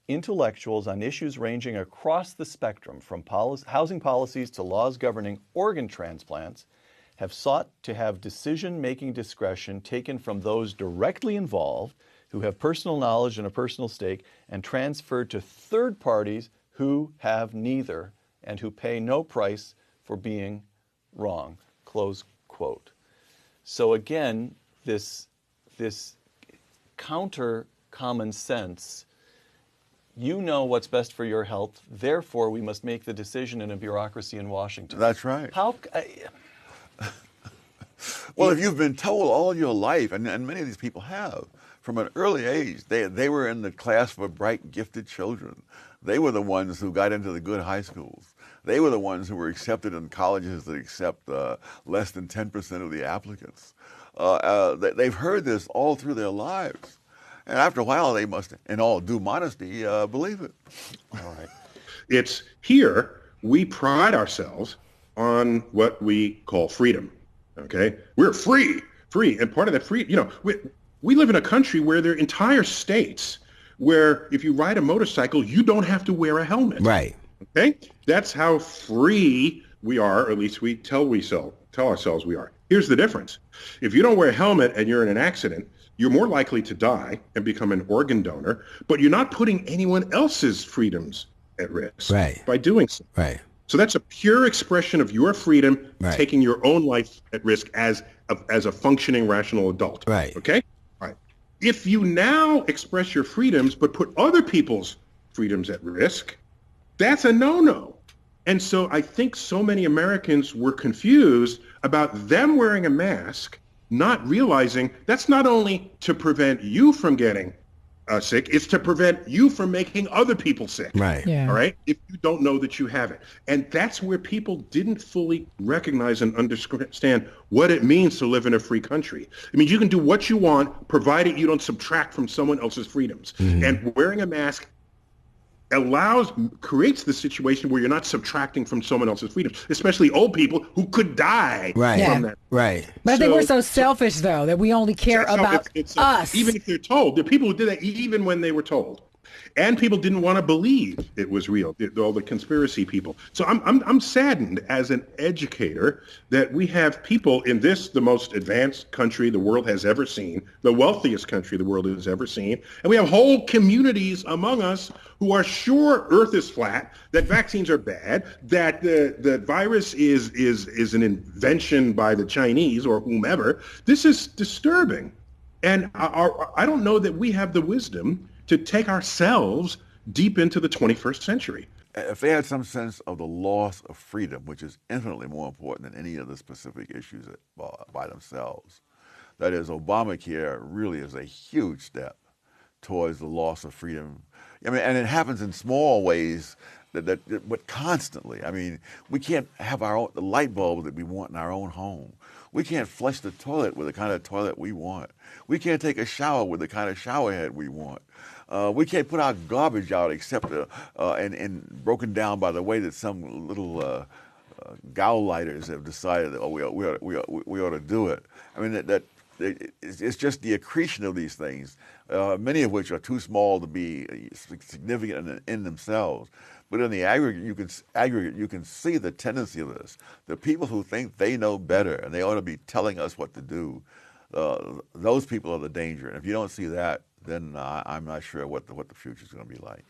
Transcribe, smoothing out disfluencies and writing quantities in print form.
intellectuals on issues ranging across the spectrum, from housing policies to laws governing organ transplants, have sought to have decision-making discretion taken from those directly involved who have personal knowledge and a personal stake and transferred to third parties who have neither and who pay no price for being wrong, close quote. So again, this counter common sense, you know what's best for your health, therefore we must make the decision in a bureaucracy in Washington. That's right. How? Well, if you've been told all your life, and many of these people have, from an early age, they were in the class for bright, gifted children. They were the ones who got into the good high schools. They were the ones who were accepted in colleges that accept less than 10% of the applicants. They've heard this all through their lives. And after a while, they must, in all due modesty, believe it. All right. It's here we pride ourselves on what we call freedom. Okay, we're free. And part of that free, we live in a country where there are entire states where if you ride a motorcycle, you don't have to wear a helmet. Right. Okay, that's how free we are, or at least we tell ourselves we are. Here's the difference. If you don't wear a helmet and you're in an accident, you're more likely to die and become an organ donor, but you're not putting anyone else's freedoms at risk by doing so. Right. So that's a pure expression of your freedom, taking your own life at risk as a functioning, rational adult. Right. Okay? All right. If you now express your freedoms but put other people's freedoms at risk, that's a no-no. And so I think so many Americans were confused about them wearing a mask, not realizing that's not only to prevent you from getting sick, it's to prevent you from making other people sick. Right. Yeah. All right. If you don't know that you have it. And that's where people didn't fully recognize and understand what it means to live in a free country. I mean, you can do what you want, provided you don't subtract from someone else's freedoms. Mm-hmm. And wearing a mask creates the situation where you're not subtracting from someone else's freedom, especially old people who could die from that. Right. But I think we're so selfish, though, that we only care about us. Even if they're told. There are people who did that even when they were told. And people didn't want to believe it was real, all the conspiracy people. So I'm saddened as an educator that we have people in this, the most advanced country the world has ever seen, the wealthiest country the world has ever seen, and we have whole communities among us who are sure Earth is flat, that vaccines are bad, that the virus is an invention by the Chinese or whomever. This is disturbing. And I don't know that we have the wisdom to take ourselves deep into the 21st century. If they had some sense of the loss of freedom, which is infinitely more important than any of the specific issues by themselves, that is, Obamacare really is a huge step towards the loss of freedom. I mean, and it happens in small ways, but constantly. I mean, we can't have the light bulb that we want in our own home. We can't flush the toilet with the kind of toilet we want. We can't take a shower with the kind of shower head we want. We can't put our garbage out except and broken down by the way that some little gauleiters have decided that we ought to do it. I mean it's just the accretion of these things, many of which are too small to be significant in themselves. But in the aggregate, you can see the tendency of this. The people who think they know better and they ought to be telling us what to do, those people are the danger. And if you don't see that, then I'm not sure what the future is going to be like.